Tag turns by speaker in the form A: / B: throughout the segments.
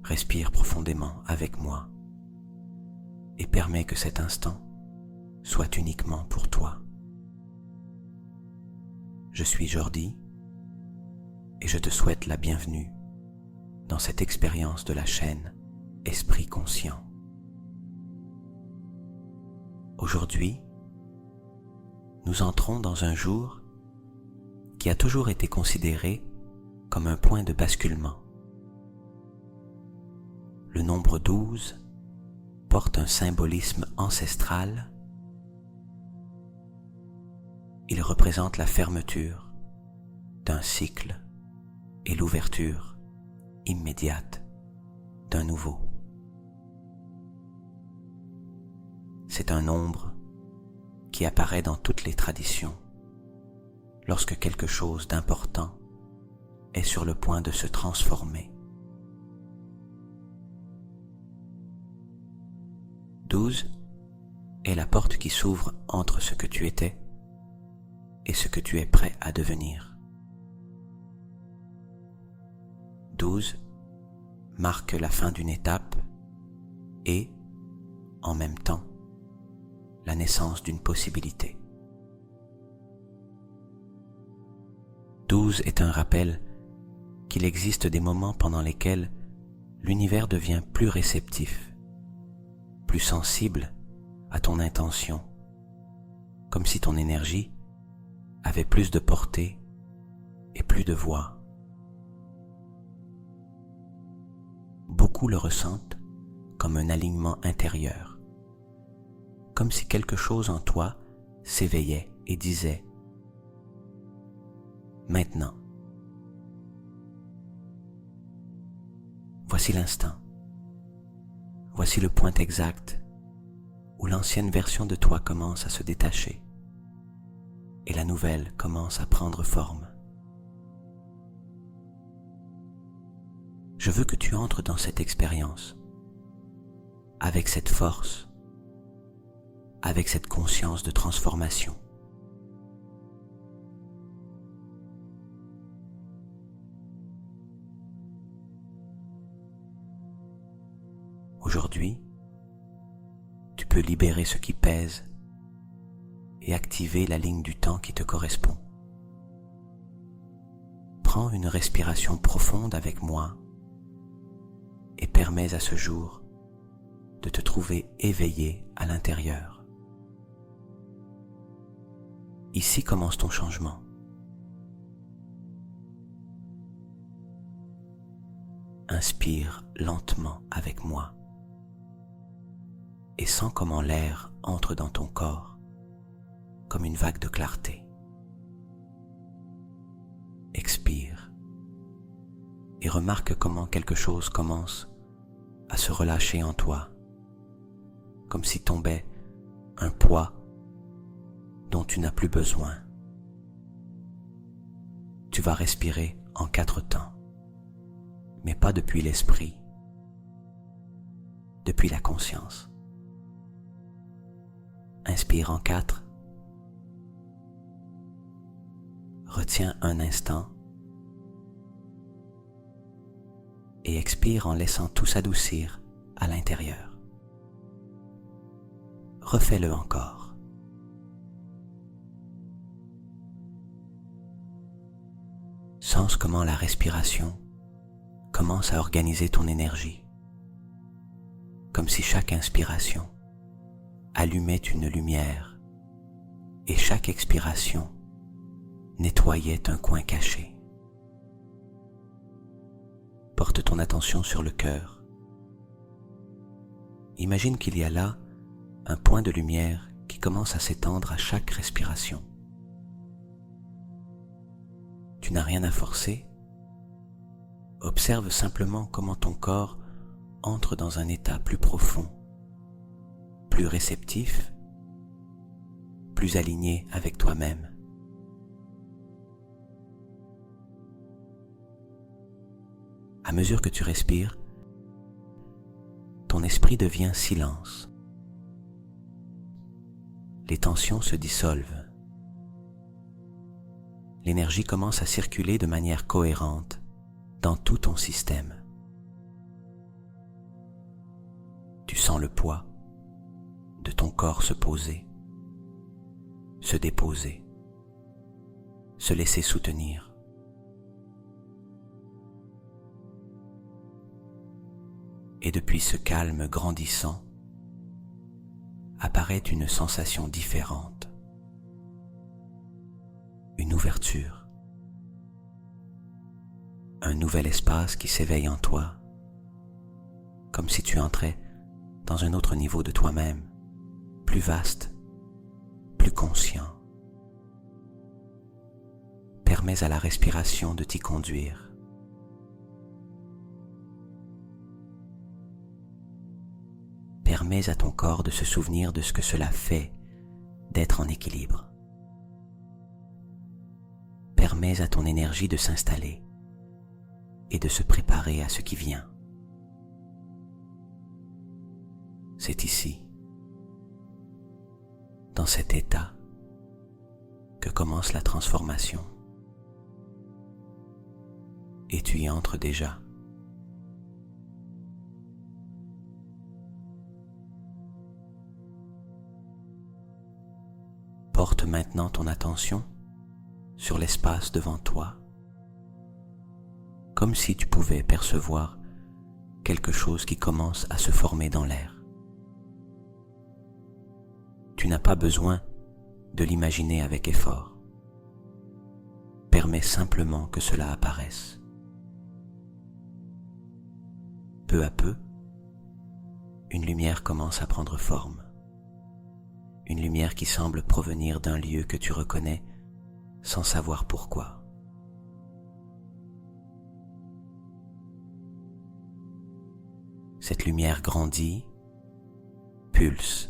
A: Respire profondément avec moi et permets que cet instant soit uniquement pour toi. Je suis Jordi et je te souhaite la bienvenue dans cette expérience de la chaîne Esprit Conscient. Aujourd'hui, nous entrons dans un jour qui a toujours été considéré comme un point de basculement. Le nombre 12 porte un symbolisme ancestral. Il représente la fermeture d'un cycle et l'ouverture immédiate d'un nouveau. C'est un nombre qui apparaît dans toutes les traditions lorsque quelque chose d'important est sur le point de se transformer. 12 est la porte qui s'ouvre entre ce que tu étais et ce que tu es prêt à devenir. 12 marque la fin d'une étape et, en même temps, la naissance d'une possibilité. 12 est un rappel qu'il existe des moments pendant lesquels l'univers devient plus réceptif, plus sensible à ton intention, comme si ton énergie avait plus de portée et plus de voix. Beaucoup le ressentent comme un alignement intérieur, comme si quelque chose en toi s'éveillait et disait « Maintenant, voici l'instant, voici le point exact où l'ancienne version de toi commence à se détacher et la nouvelle commence à prendre forme. » Je veux que tu entres dans cette expérience avec cette force, avec cette conscience de transformation. Aujourd'hui, tu peux libérer ce qui pèse et activer la ligne du temps qui te correspond. Prends une respiration profonde avec moi et permets à ce jour de te trouver éveillé à l'intérieur. Ici commence ton changement. Inspire lentement avec moi et sens comment l'air entre dans ton corps comme une vague de clarté. Expire et remarque comment quelque chose commence à se relâcher en toi, comme si tombait un poids dont tu n'as plus besoin. Tu vas respirer en 4 temps, mais pas depuis l'esprit, depuis la conscience. Inspire en 4, retiens un instant et expire en laissant tout s'adoucir à l'intérieur. Refais-le encore. Sens comment la respiration commence à organiser ton énergie, comme si chaque inspiration allumait une lumière et chaque expiration nettoyait un coin caché. Porte ton attention sur le cœur. Imagine qu'il y a là un point de lumière qui commence à s'étendre à chaque respiration. Tu n'as rien à forcer. Observe simplement comment ton corps entre dans un état plus profond, plus réceptif, plus aligné avec toi-même. À mesure que tu respires, ton esprit devient silence. Les tensions se dissolvent. L'énergie commence à circuler de manière cohérente dans tout ton système. Tu sens le poids de ton corps se poser, se déposer, se laisser soutenir. Et depuis ce calme grandissant, apparaît une sensation différente, une ouverture, un nouvel espace qui s'éveille en toi, comme si tu entrais dans un autre niveau de toi-même, plus vaste, plus conscient. Permets à la respiration de t'y conduire. Permets à ton corps de se souvenir de ce que cela fait d'être en équilibre. Permets à ton énergie de s'installer et de se préparer à ce qui vient. C'est ici, dans cet état, que commence la transformation. Et tu y entres déjà. Porte maintenant ton attention sur l'espace devant toi, comme si tu pouvais percevoir quelque chose qui commence à se former dans l'air. Tu n'as pas besoin de l'imaginer avec effort. Permets simplement que cela apparaisse. Peu à peu, une lumière commence à prendre forme. Une lumière qui semble provenir d'un lieu que tu reconnais sans savoir pourquoi. Cette lumière grandit, pulse,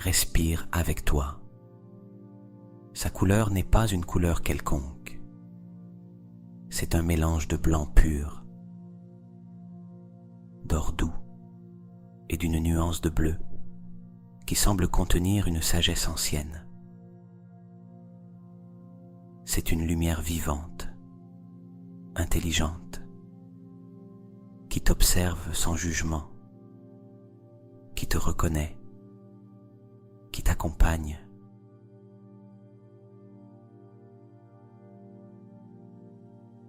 A: respire avec toi. Sa couleur n'est pas une couleur quelconque. C'est un mélange de blanc pur, d'or doux et d'une nuance de bleu qui semble contenir une sagesse ancienne. C'est une lumière vivante, intelligente, qui t'observe sans jugement, qui te reconnaît, qui t'accompagne.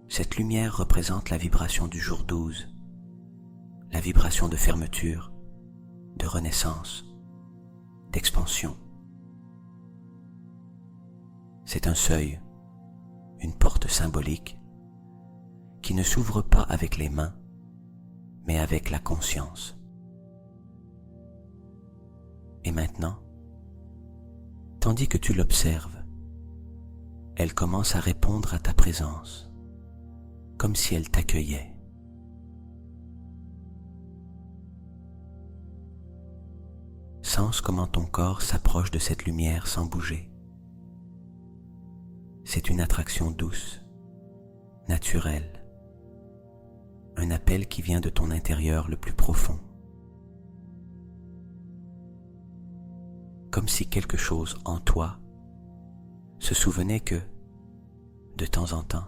A: Cette lumière représente la vibration du jour 12, la vibration de fermeture, de renaissance, d'expansion. C'est un seuil, une porte symbolique qui ne s'ouvre pas avec les mains, mais avec la conscience. Et maintenant, tandis que tu l'observes, elle commence à répondre à ta présence, comme si elle t'accueillait. Sens comment ton corps s'approche de cette lumière sans bouger. C'est une attraction douce, naturelle, un appel qui vient de ton intérieur le plus profond. Comme si quelque chose en toi se souvenait que, de temps en temps,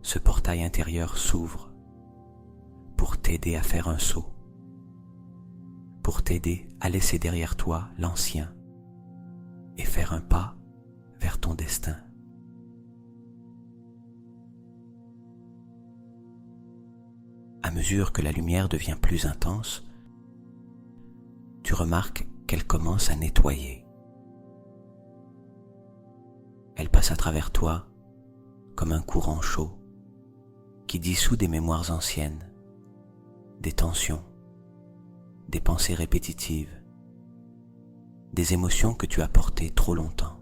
A: ce portail intérieur s'ouvre pour t'aider à faire un saut, pour t'aider à laisser derrière toi l'ancien et faire un pas vers ton destin. À mesure que la lumière devient plus intense, tu remarques qu'elle commence à nettoyer. Elle passe à travers toi comme un courant chaud qui dissout des mémoires anciennes, des tensions, des pensées répétitives, des émotions que tu as portées trop longtemps.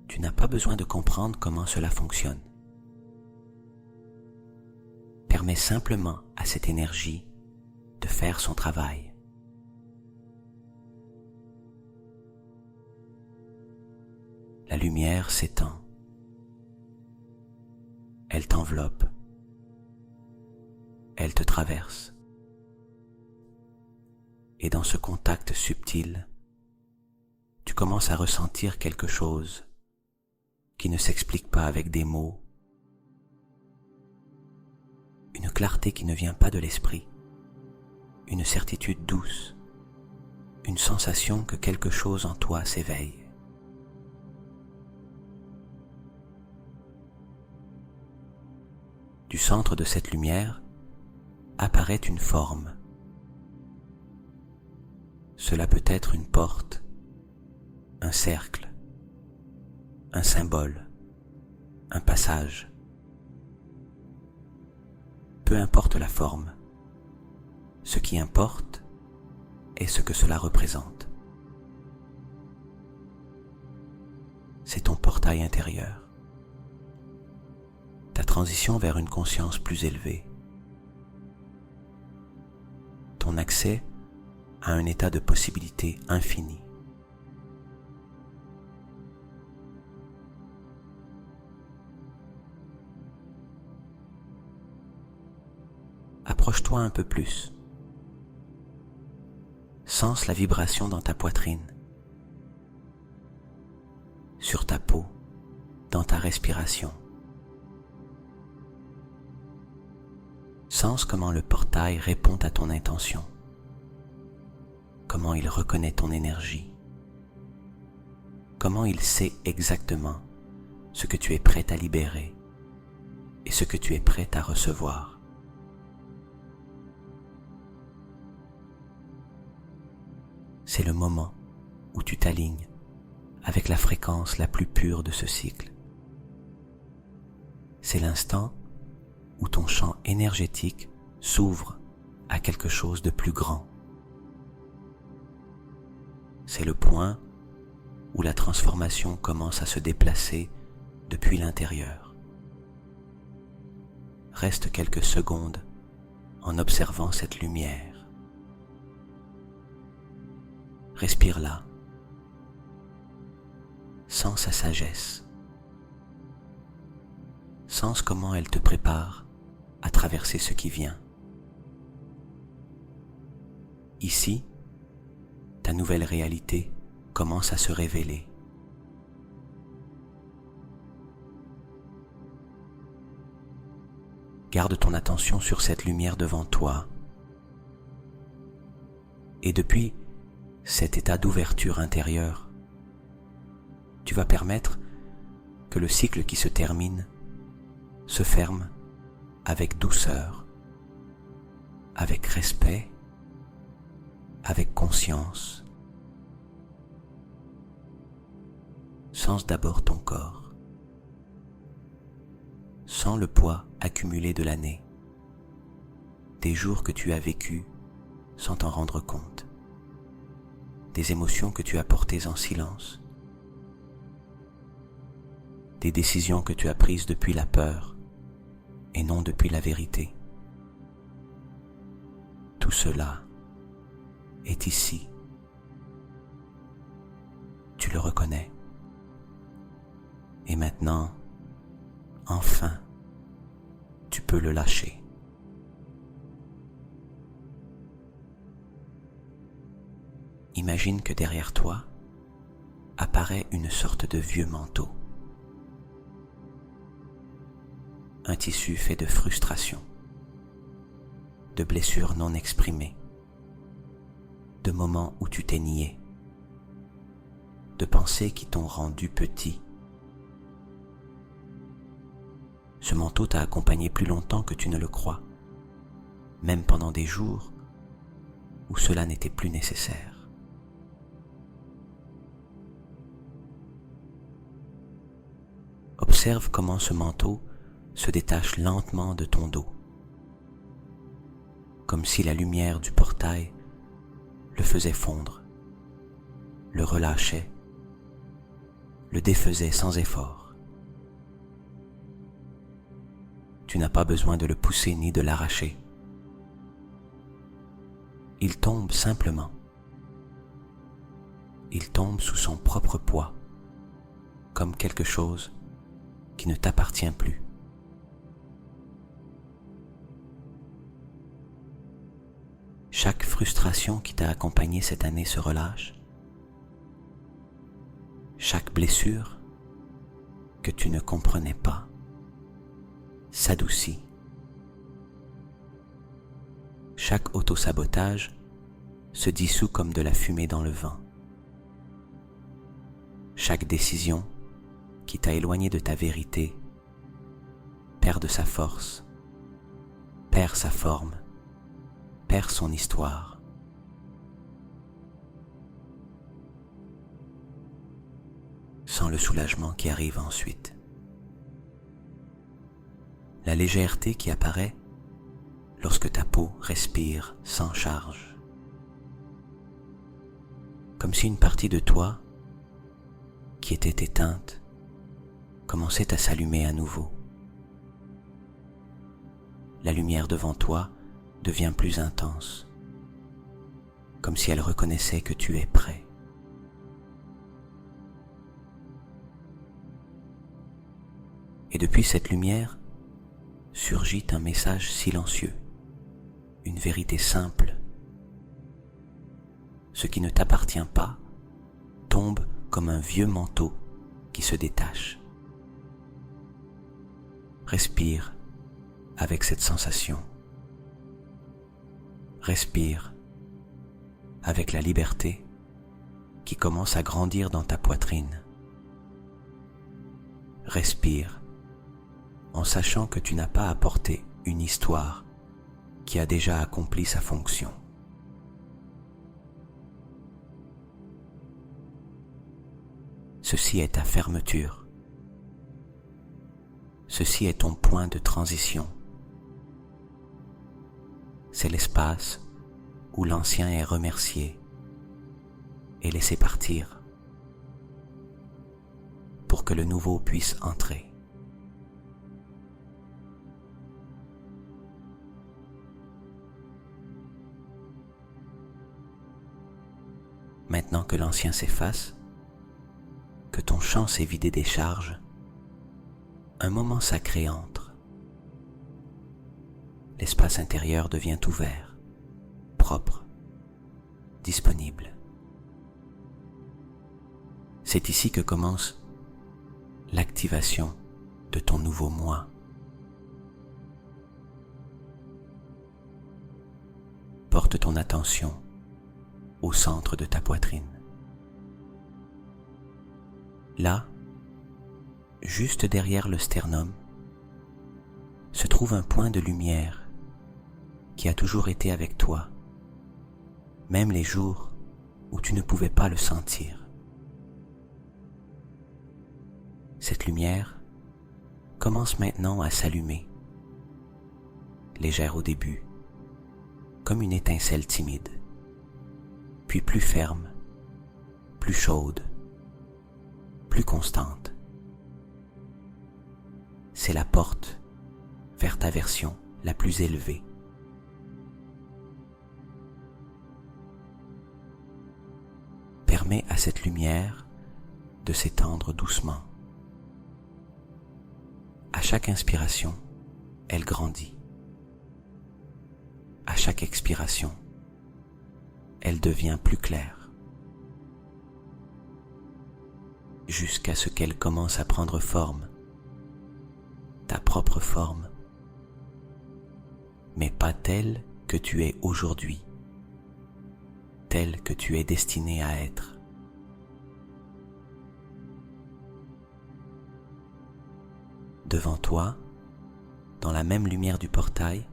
A: Tu n'as pas besoin de comprendre comment cela fonctionne. Permets simplement à cette énergie de faire son travail. La lumière s'étend. Elle t'enveloppe. Elle te traverse. Et dans ce contact subtil, tu commences à ressentir quelque chose qui ne s'explique pas avec des mots, une clarté qui ne vient pas de l'esprit, une certitude douce, une sensation que quelque chose en toi s'éveille. Du centre de cette lumière apparaît une forme. Cela peut être une porte, un cercle, un symbole, un passage. Peu importe la forme, ce qui importe est ce que cela représente. C'est ton portail intérieur, ta transition vers une conscience plus élevée, ton accès à un état de possibilité infini. Approche-toi un peu plus. Sens la vibration dans ta poitrine, sur ta peau, dans ta respiration. Sens comment le portail répond à ton intention, comment il reconnaît ton énergie, comment il sait exactement ce que tu es prêt à libérer et ce que tu es prêt à recevoir. C'est le moment où tu t'alignes avec la fréquence la plus pure de ce cycle. C'est l'instant où ton champ énergétique s'ouvre à quelque chose de plus grand. C'est le point où la transformation commence à se déplacer depuis l'intérieur. Reste quelques secondes en observant cette lumière. Respire-la. Sens sa sagesse. Sens comment elle te prépare à traverser ce qui vient. Ici, ta nouvelle réalité commence à se révéler. Garde ton attention sur cette lumière devant toi. Et depuis cet état d'ouverture intérieure, tu vas permettre que le cycle qui se termine se ferme avec douceur, avec respect, avec conscience. Sens d'abord ton corps. Sens le poids accumulé de l'année, des jours que tu as vécus sans t'en rendre compte, des émotions que tu as portées en silence, des décisions que tu as prises depuis la peur et non depuis la vérité. Tout cela est ici. Tu le reconnais. Et maintenant, enfin, tu peux le lâcher. Imagine que derrière toi apparaît une sorte de vieux manteau. Un tissu fait de frustration, de blessures non exprimées, de moments où tu t'es nié, de pensées qui t'ont rendu petit. Ce manteau t'a accompagné plus longtemps que tu ne le crois, même pendant des jours où cela n'était plus nécessaire. Observe comment ce manteau se détache lentement de ton dos, comme si la lumière du portail le faisait fondre, le relâchait, le défaisait sans effort. Tu n'as pas besoin de le pousser ni de l'arracher. Il tombe simplement. Il tombe sous son propre poids, comme quelque chose qui ne t'appartient plus. Chaque frustration qui t'a accompagné cette année se relâche. Chaque blessure que tu ne comprenais pas s'adoucit chaque autosabotage se dissout comme de la fumée dans le vent. Chaque décision qui t'a éloigné de ta vérité perd de sa force, perd sa forme, perd son histoire. Sans le soulagement qui arrive ensuite. La légèreté qui apparaît lorsque ta peau respire sans charge. Comme si une partie de toi, qui était éteinte, commençait à s'allumer à nouveau. La lumière devant toi devient plus intense, comme si elle reconnaissait que tu es prêt. Et depuis cette lumière, surgit un message silencieux, une vérité simple. Ce qui ne t'appartient pas tombe comme un vieux manteau qui se détache. Respire avec cette sensation. Respire avec la liberté qui commence à grandir dans ta poitrine. Respire en sachant que tu n'as pas à porter une histoire qui a déjà accompli sa fonction. Ceci est ta fermeture. Ceci est ton point de transition. C'est l'espace où l'ancien est remercié et laissé partir pour que le nouveau puisse entrer. Maintenant que l'ancien s'efface, que ton champ s'est vidé des charges, un moment sacré entre. L'espace intérieur devient ouvert, propre, disponible. C'est ici que commence l'activation de ton nouveau moi. Porte ton attention au centre de ta poitrine. Là, juste derrière le sternum, se trouve un point de lumière qui a toujours été avec toi, même les jours où tu ne pouvais pas le sentir. Cette lumière commence maintenant à s'allumer, légère au début, comme une étincelle timide, puis plus ferme, plus chaude, plus constante. C'est la porte vers ta version la plus élevée. Permets à cette lumière de s'étendre doucement. À chaque inspiration, elle grandit. À chaque expiration, elle devient plus claire, jusqu'à ce qu'elle commence à prendre forme, ta propre forme, mais pas telle que tu es aujourd'hui, telle que tu es destiné à être. Devant toi, dans la même lumière du portail,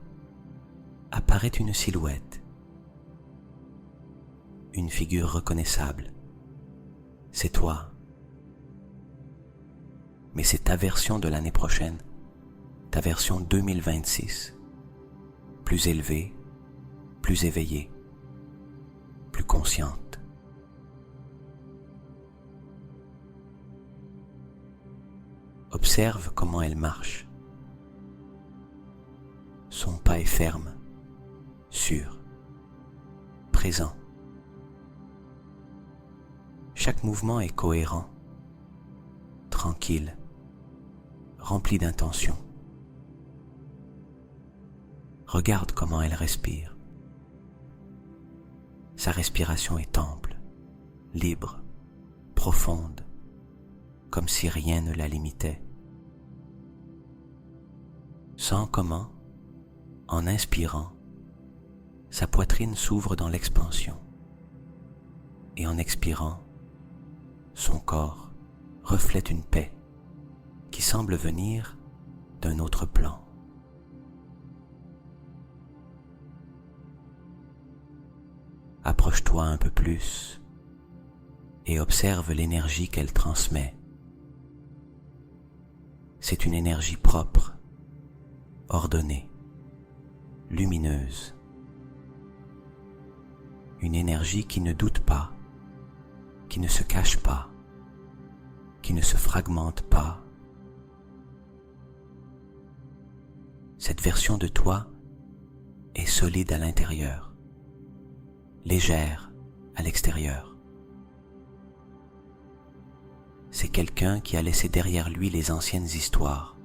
A: apparaît une silhouette, une figure reconnaissable. C'est toi. Mais c'est ta version de l'année prochaine, ta version 2026, plus élevée, plus éveillée, plus consciente. Observe comment elle marche. Son pas est ferme, sûr, présent. Chaque mouvement est cohérent, tranquille, rempli d'intention. Regarde comment elle respire. Sa respiration est ample, libre, profonde, comme si rien ne la limitait. Sens comment, en inspirant, sa poitrine s'ouvre dans l'expansion et en expirant, son corps reflète une paix qui semble venir d'un autre plan. Approche-toi un peu plus et observe l'énergie qu'elle transmet. C'est une énergie propre, ordonnée, lumineuse. Une énergie qui ne doute pas, qui ne se cache pas, qui ne se fragmente pas. Cette version de toi est solide à l'intérieur, légère à l'extérieur. C'est quelqu'un qui a laissé derrière lui les anciennes histoires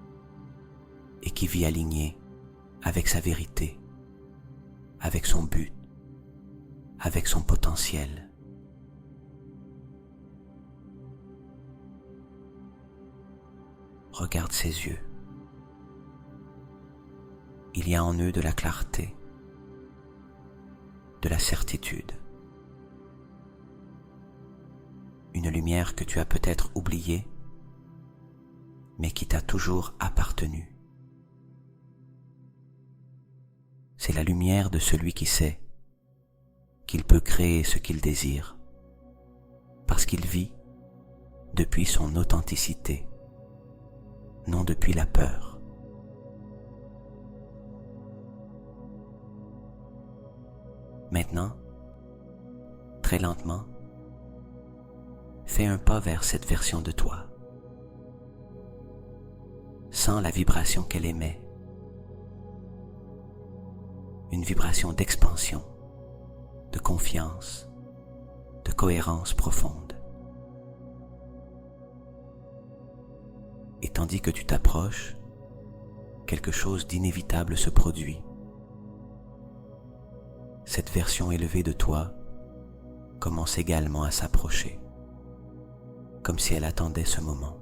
A: et qui vit aligné avec sa vérité, avec son but, avec son potentiel. Regarde ses yeux. Il y a en eux de la clarté, de la certitude. Une lumière que tu as peut-être oubliée, mais qui t'a toujours appartenu. C'est la lumière de celui qui sait qu'il peut créer ce qu'il désire, parce qu'il vit depuis son authenticité, non depuis la peur. Maintenant, très lentement, fais un pas vers cette version de toi. Sens la vibration qu'elle émet. Une vibration d'expansion, de confiance, de cohérence profonde. Et tandis que tu t'approches, quelque chose d'inévitable se produit. Cette version élevée de toi commence également à s'approcher, comme si elle attendait ce moment.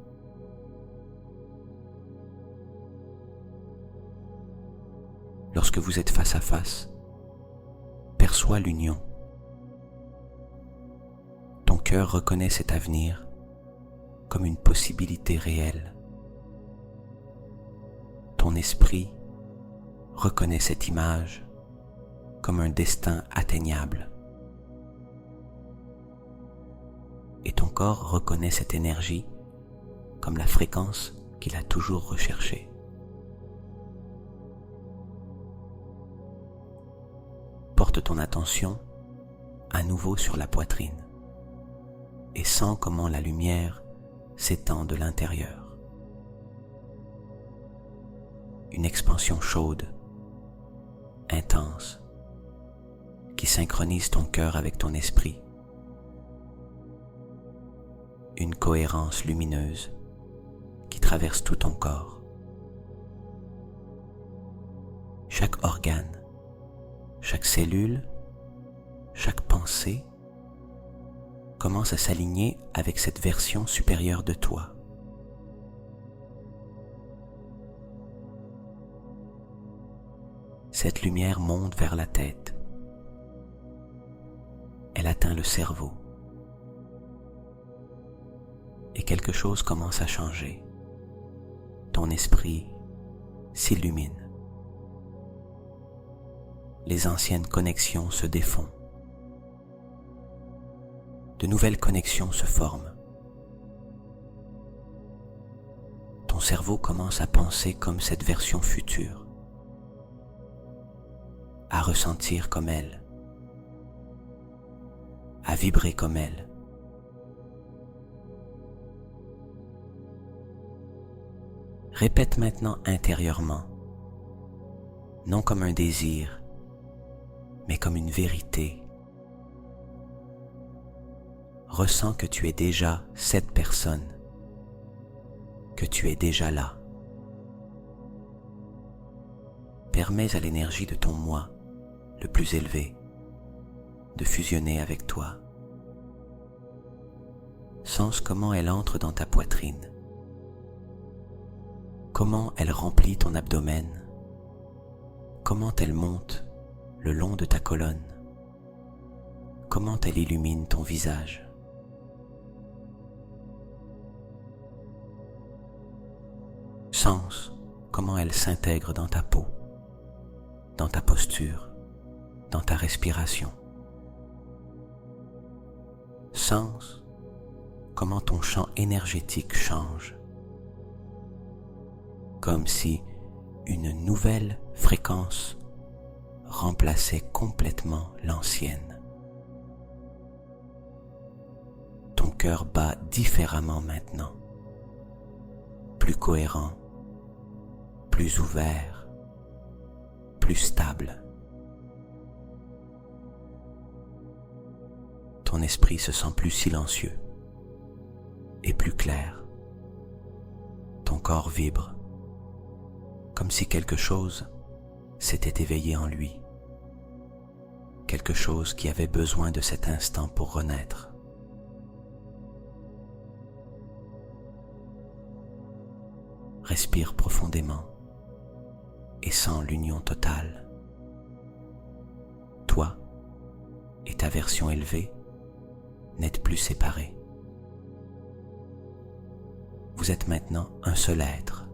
A: Lorsque vous êtes face à face, perçois l'union. Ton cœur reconnaît cet avenir comme une possibilité réelle. Ton esprit reconnaît cette image comme un destin atteignable. Et ton corps reconnaît cette énergie comme la fréquence qu'il a toujours recherchée. Porte ton attention à nouveau sur la poitrine et sens comment la lumière s'étend de l'intérieur. Une expansion chaude, intense, qui synchronise ton cœur avec ton esprit. Une cohérence lumineuse qui traverse tout ton corps. Chaque organe, chaque cellule, chaque pensée commence à s'aligner avec cette version supérieure de toi. Cette lumière monte vers la tête. Elle atteint le cerveau. Et quelque chose commence à changer. Ton esprit s'illumine. Les anciennes connexions se défont. De nouvelles connexions se forment. Ton cerveau commence à penser comme cette version future, à ressentir comme elle, à vibrer comme elle. Répète maintenant intérieurement, non comme un désir, mais comme une vérité. Ressens que tu es déjà cette personne, que tu es déjà là. Permets à l'énergie de ton moi, le plus élevé, de fusionner avec toi. Sens comment elle entre dans ta poitrine, comment elle remplit ton abdomen, comment elle monte le long de ta colonne. Comment elle illumine ton visage. Sens comment elle s'intègre dans ta peau, dans ta posture, dans ta respiration. Sens comment ton champ énergétique change, comme si une nouvelle fréquence remplaçait complètement l'ancienne. Ton cœur bat différemment maintenant, plus cohérent, plus ouvert, plus stable. Ton esprit se sent plus silencieux et plus clair. Ton corps vibre, comme si quelque chose s'était éveillé en lui, quelque chose qui avait besoin de cet instant pour renaître. Respire profondément et sens l'union totale. Toi et ta version élevée n'êtes plus séparés. Vous êtes maintenant un seul être.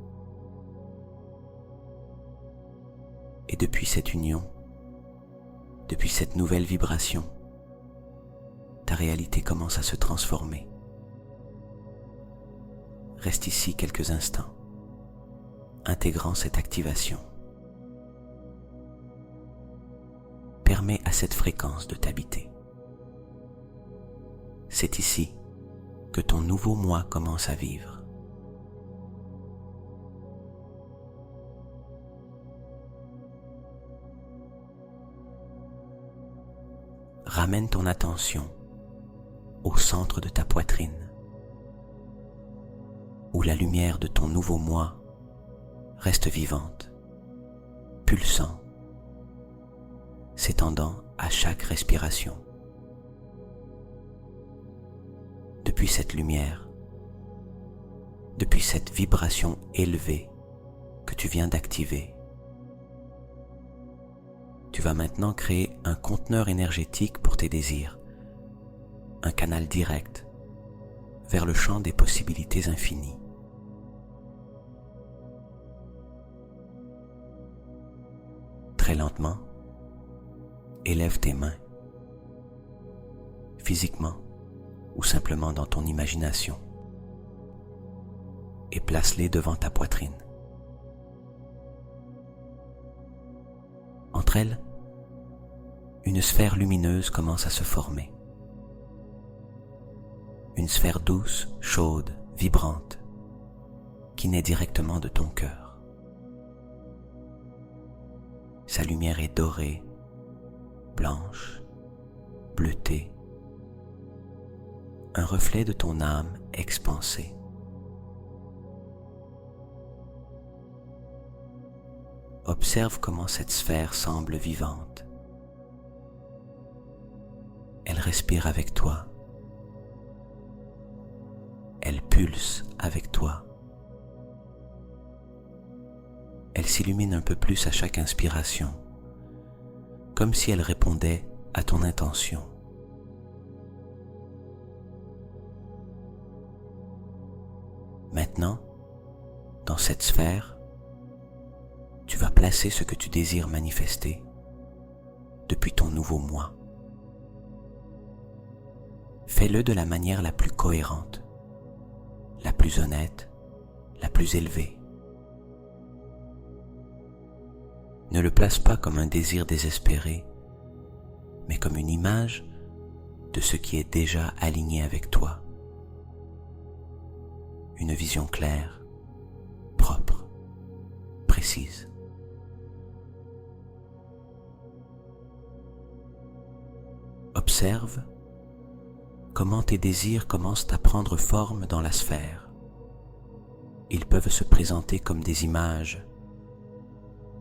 A: Et depuis cette union, depuis cette nouvelle vibration, ta réalité commence à se transformer. Reste ici quelques instants, intégrant cette activation. Permets à cette fréquence de t'habiter. C'est ici que ton nouveau moi commence à vivre. Ramène ton attention au centre de ta poitrine, où la lumière de ton nouveau moi reste vivante, pulsant, s'étendant à chaque respiration. Depuis cette lumière, depuis cette vibration élevée que tu viens d'activer, tu vas maintenant créer un conteneur énergétique pour tes désirs, un canal direct vers le champ des possibilités infinies. Très lentement, élève tes mains, physiquement ou simplement dans ton imagination, et place-les devant ta poitrine. Entre elles, une sphère lumineuse commence à se former. Une sphère douce, chaude, vibrante, qui naît directement de ton cœur. Sa lumière est dorée, blanche, bleutée, un reflet de ton âme expansée. Observe comment cette sphère semble vivante. Elle respire avec toi. Elle pulse avec toi. Elle s'illumine un peu plus à chaque inspiration, comme si elle répondait à ton intention. Maintenant, dans cette sphère, tu vas placer ce que tu désires manifester depuis ton nouveau moi. Fais-le de la manière la plus cohérente, la plus honnête, la plus élevée. Ne le place pas comme un désir désespéré, mais comme une image de ce qui est déjà aligné avec toi. Une vision claire, propre, précise. Observe comment tes désirs commencent à prendre forme dans la sphère. Ils peuvent se présenter comme des images,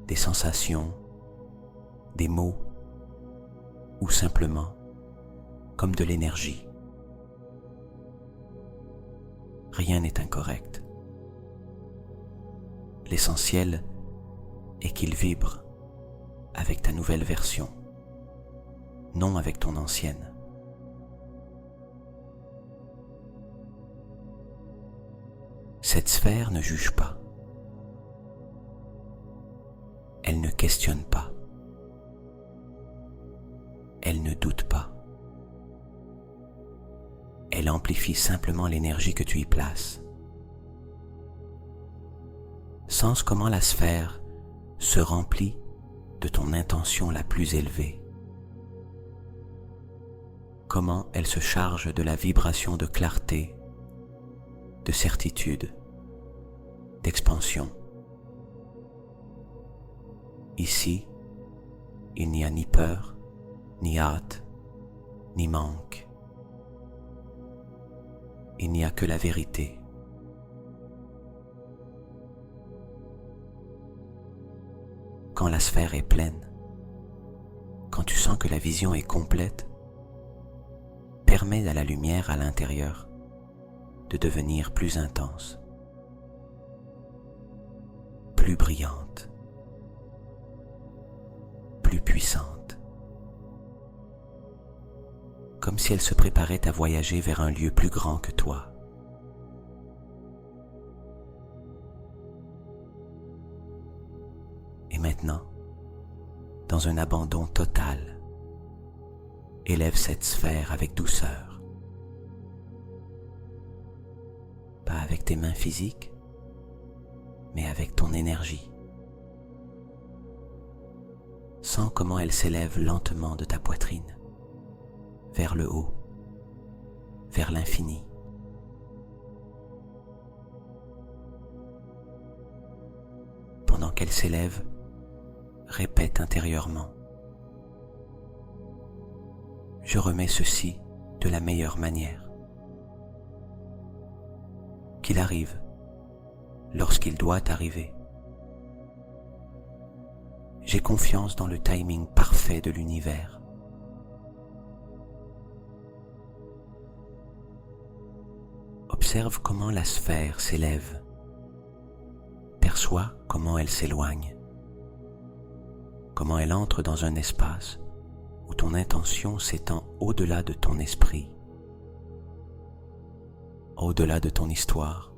A: des sensations, des mots, ou simplement comme de l'énergie. Rien n'est incorrect. L'essentiel est qu'il vibre avec ta nouvelle version, non avec ton ancienne. Cette sphère ne juge pas. Elle ne questionne pas. Elle ne doute pas. Elle amplifie simplement l'énergie que tu y places. Sens comment la sphère se remplit de ton intention la plus élevée. Comment elle se charge de la vibration de clarté, de certitude, d'expansion. Ici, il n'y a ni peur, ni hâte, ni manque. Il n'y a que la vérité. Quand la sphère est pleine, quand tu sens que la vision est complète, permets à la lumière à l'intérieur de devenir plus intense, plus brillante, plus puissante, comme si elle se préparait à voyager vers un lieu plus grand que toi. Et maintenant, dans un abandon total, élève cette sphère avec douceur. Pas avec tes mains physiques, mais avec ton énergie. Sens comment elle s'élève lentement de ta poitrine, vers le haut, vers l'infini. Pendant qu'elle s'élève, répète intérieurement: je remets ceci de la meilleure manière. Qu'il arrive lorsqu'il doit arriver. J'ai confiance dans le timing parfait de l'univers. Observe comment la sphère s'élève. Perçois comment elle s'éloigne. Comment elle entre dans un espace où ton intention s'étend au-delà de ton esprit, au-delà de ton histoire,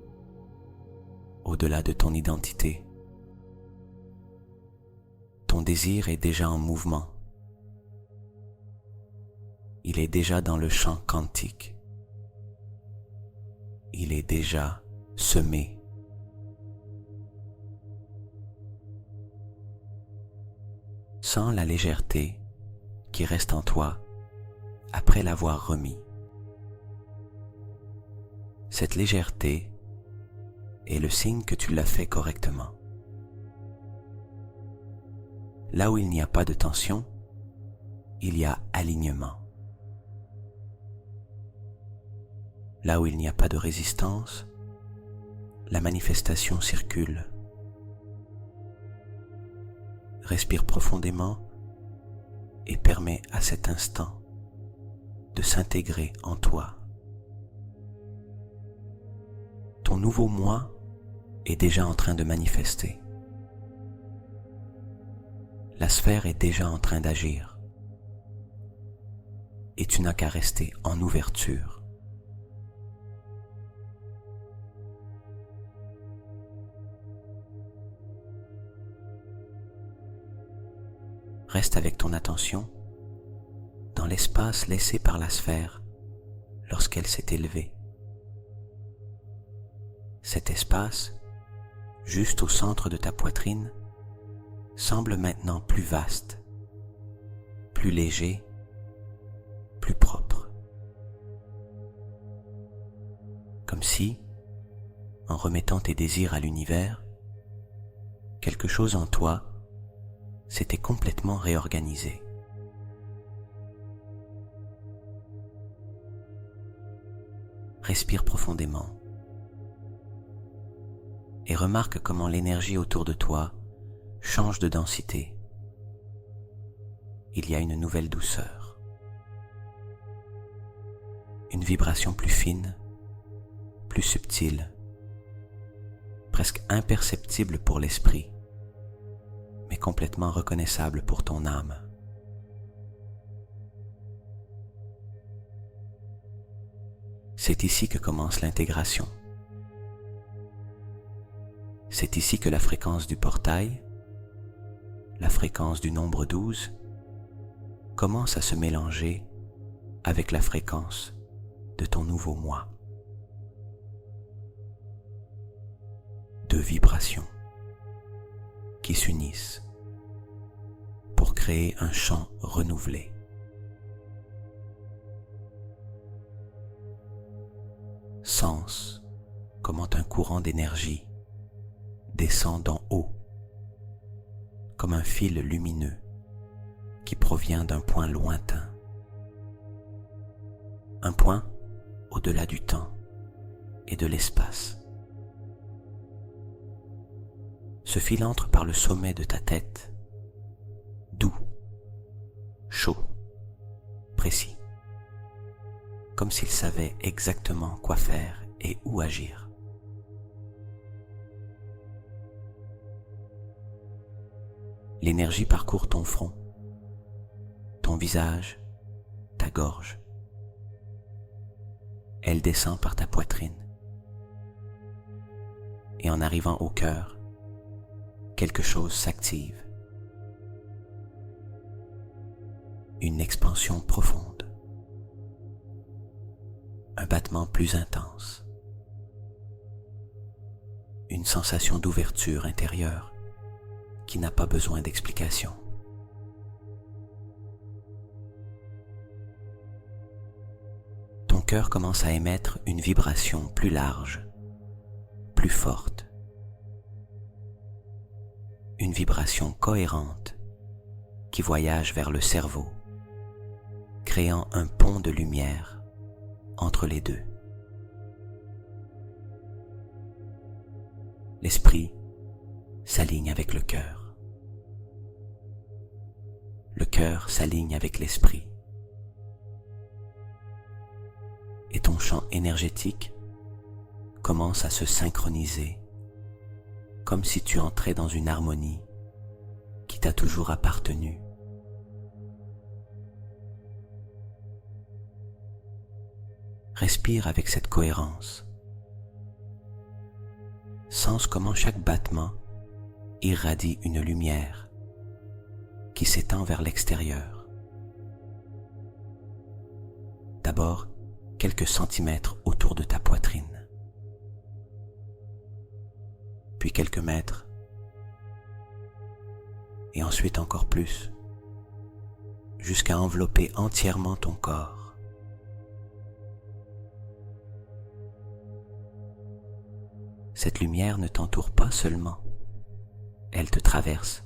A: au-delà de ton identité. Ton désir est déjà en mouvement. Il est déjà dans le champ quantique. Il est déjà semé. Sens la légèreté qui reste en toi après l'avoir remis. Cette légèreté est le signe que tu l'as fait correctement. Là où il n'y a pas de tension, il y a alignement. Là où il n'y a pas de résistance, la manifestation circule. Respire profondément et permets à cet instant de s'intégrer en toi. Ton nouveau moi est déjà en train de manifester. La sphère est déjà en train d'agir. Et tu n'as qu'à rester en ouverture. Reste avec ton attention dans l'espace laissé par la sphère lorsqu'elle s'est élevée. Cet espace, juste au centre de ta poitrine, semble maintenant plus vaste, plus léger, plus propre. Comme si, en remettant tes désirs à l'univers, quelque chose en toi s'était complètement réorganisé. Respire profondément et remarque comment l'énergie autour de toi change de densité. Il y a une nouvelle douceur, une vibration plus fine, plus subtile, presque imperceptible pour l'esprit, mais complètement reconnaissable pour ton âme. C'est ici que commence l'intégration. C'est ici que la fréquence du portail, la fréquence du nombre 12, commence à se mélanger avec la fréquence de ton nouveau moi. Deux vibrations qui s'unissent pour créer un champ renouvelé. Sens comment un courant d'énergie descend d'en haut, comme un fil lumineux qui provient d'un point lointain. Un point au-delà du temps et de l'espace. Ce fil entre par le sommet de ta tête, doux, chaud, précis, comme s'il savait exactement quoi faire et où agir. L'énergie parcourt ton front, ton visage, ta gorge. Elle descend par ta poitrine. Et en arrivant au cœur, quelque chose s'active. Une expansion profonde. Un battement plus intense. Une sensation d'ouverture intérieure qui n'a pas besoin d'explication. Ton cœur commence à émettre une vibration plus large, plus forte. Une vibration cohérente qui voyage vers le cerveau, créant un pont de lumière entre les deux. L'esprit s'aligne avec le cœur. Le cœur s'aligne avec l'esprit. Et ton champ énergétique commence à se synchroniser, comme si tu entrais dans une harmonie qui t'a toujours appartenu. Respire avec cette cohérence. Sens comment chaque battement irradie une lumière qui s'étend vers l'extérieur. D'abord, quelques centimètres autour de ta poitrine, puis quelques mètres, et ensuite encore plus, jusqu'à envelopper entièrement ton corps. Cette lumière ne t'entoure pas seulement, elle te traverse.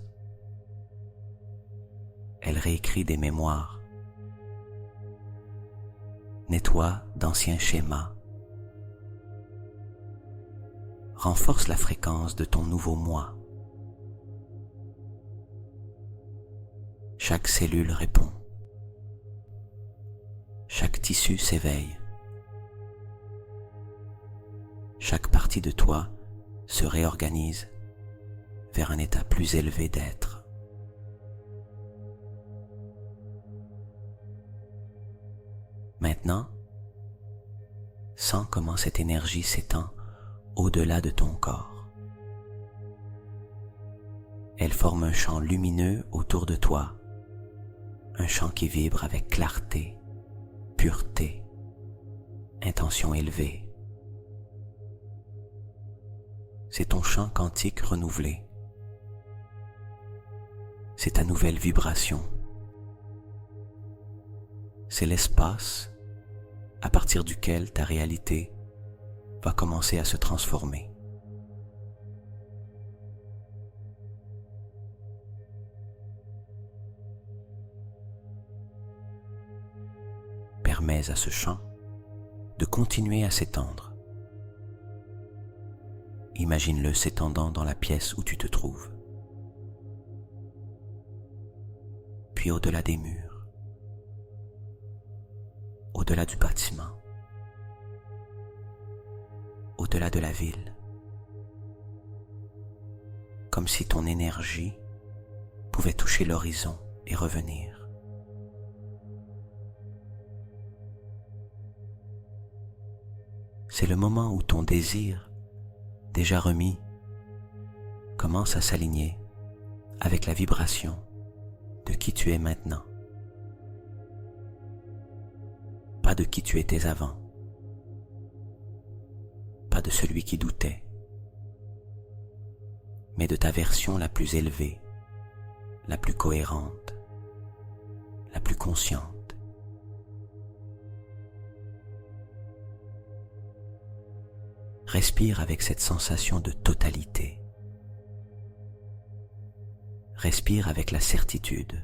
A: Elle réécrit des mémoires, nettoie d'anciens schémas, renforce la fréquence de ton nouveau moi. Chaque cellule répond, chaque tissu s'éveille, chaque partie de toi se réorganise vers un état plus élevé d'être. Maintenant, sens comment cette énergie s'étend au-delà de ton corps. Elle forme un champ lumineux autour de toi, un champ qui vibre avec clarté, pureté, intention élevée. C'est ton champ quantique renouvelé. C'est ta nouvelle vibration. C'est l'espace à partir duquel ta réalité va commencer à se transformer. Permets à ce champ de continuer à s'étendre. Imagine-le s'étendant dans la pièce où tu te trouves, puis au-delà des murs, au-delà du bâtiment, au-delà de la ville, comme si ton énergie pouvait toucher l'horizon et revenir. C'est le moment où ton désir, déjà remis, commence à s'aligner avec la vibration de qui tu es maintenant. Pas de qui tu étais avant, pas de celui qui doutait, mais de ta version la plus élevée, la plus cohérente, la plus consciente. Respire avec cette sensation de totalité. Respire avec la certitude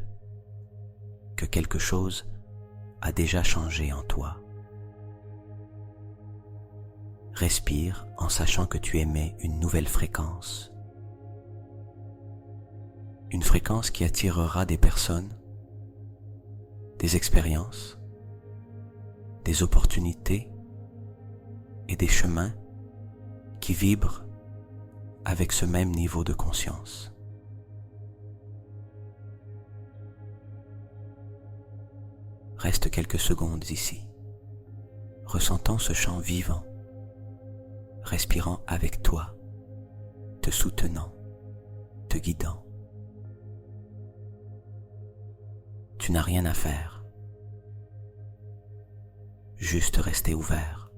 A: que quelque chose a déjà changé en toi. Respire en sachant que tu émets une nouvelle fréquence. Une fréquence qui attirera des personnes, des expériences, des opportunités et des chemins qui vibrent avec ce même niveau de conscience. Reste quelques secondes ici, ressentant ce chant vivant, respirant avec toi, te soutenant, te guidant. Tu n'as rien à faire, juste rester ouvert.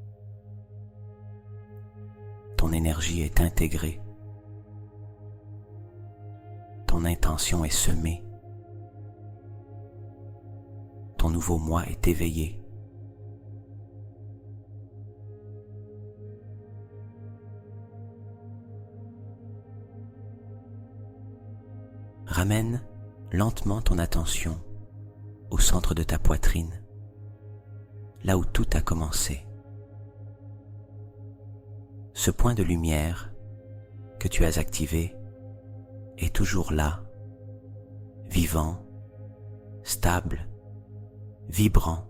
A: Ton énergie est intégrée, ton intention est semée, ton nouveau moi est éveillé. Ramène lentement ton attention au centre de ta poitrine, là où tout a commencé. Ce point de lumière que tu as activé est toujours là, vivant, stable, vibrant,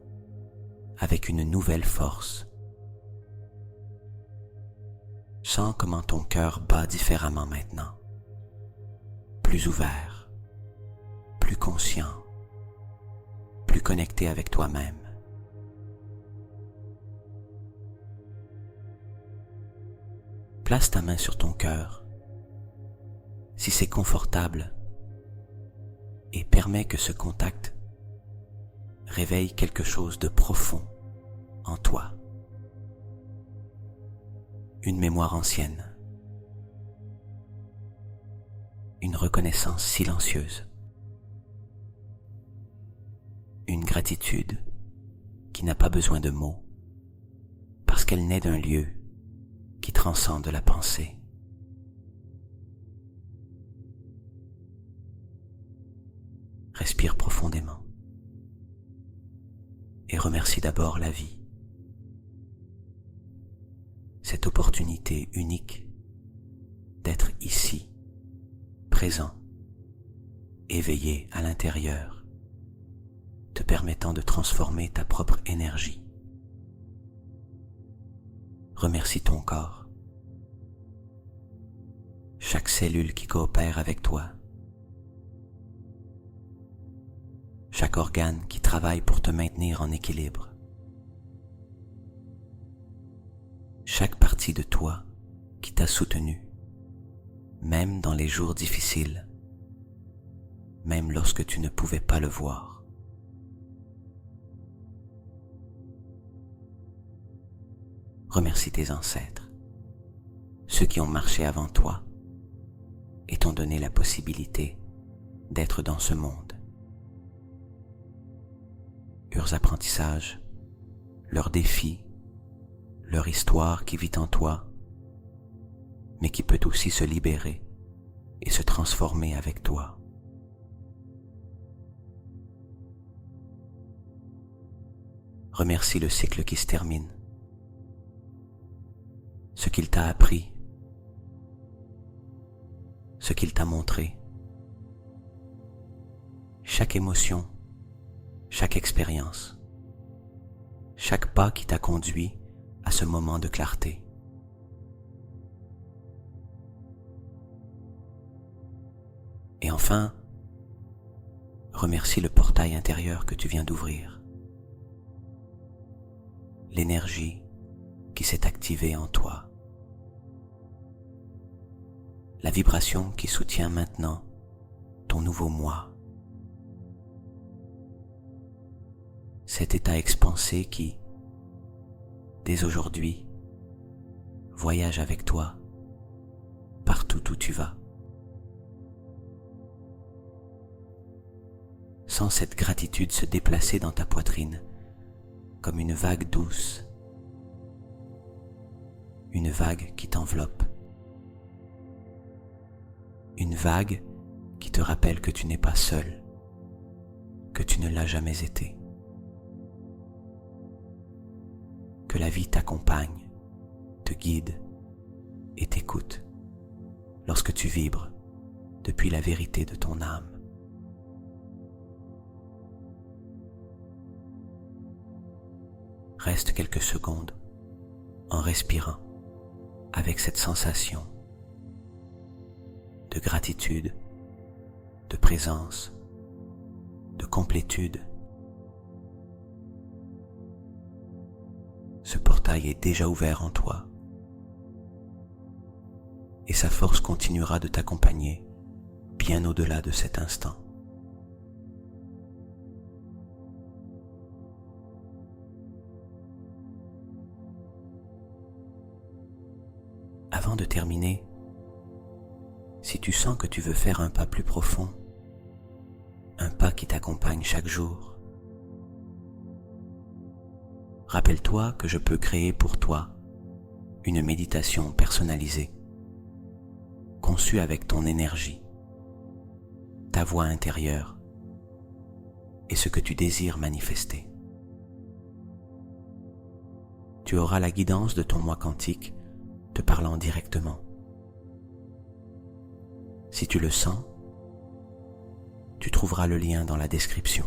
A: avec une nouvelle force. Sens comment ton cœur bat différemment maintenant, plus ouvert, plus conscient, plus connecté avec toi-même. Place ta main sur ton cœur, si c'est confortable, et permets que ce contact réveille quelque chose de profond en toi. Une mémoire ancienne, une reconnaissance silencieuse, une gratitude qui n'a pas besoin de mots, parce qu'elle naît d'un lieu qui transcende la pensée. Respire profondément et remercie d'abord la vie, cette opportunité unique d'être ici, présent, éveillé à l'intérieur, te permettant de transformer ta propre énergie. Remercie ton corps, chaque cellule qui coopère avec toi, chaque organe qui travaille pour te maintenir en équilibre, chaque partie de toi qui t'a soutenu, même dans les jours difficiles, même lorsque tu ne pouvais pas le voir. Remercie tes ancêtres, ceux qui ont marché avant toi et t'ont donné la possibilité d'être dans ce monde. Leurs apprentissages, leurs défis, leur histoire qui vit en toi, mais qui peut aussi se libérer et se transformer avec toi. Remercie le cycle qui se termine, ce qu'il t'a appris, ce qu'il t'a montré, chaque émotion, chaque expérience, chaque pas qui t'a conduit à ce moment de clarté. Et enfin, Remercie le portail intérieur que tu viens d'ouvrir. L'énergie qui s'est activée en toi. La vibration qui soutient maintenant ton nouveau moi. Cet état expansé qui, dès aujourd'hui, voyage avec toi partout où tu vas. Sens cette gratitude se déplacer dans ta poitrine comme une vague douce, une vague qui t'enveloppe, une vague qui te rappelle que tu n'es pas seul, que tu ne l'as jamais été, que la vie t'accompagne, te guide et t'écoute lorsque tu vibres depuis la vérité de ton âme. Reste quelques secondes en respirant avec cette sensation de gratitude, de présence, de complétude. Ce portail est déjà ouvert en toi et sa force continuera de t'accompagner bien au-delà de cet instant. Avant de terminer, si tu sens que tu veux faire un pas plus profond, un pas qui t'accompagne chaque jour, rappelle-toi que je peux créer pour toi une méditation personnalisée, conçue avec ton énergie, ta voix intérieure et ce que tu désires manifester. Tu auras la guidance de ton moi quantique te parlant directement. Si tu le sens, tu trouveras le lien dans la description.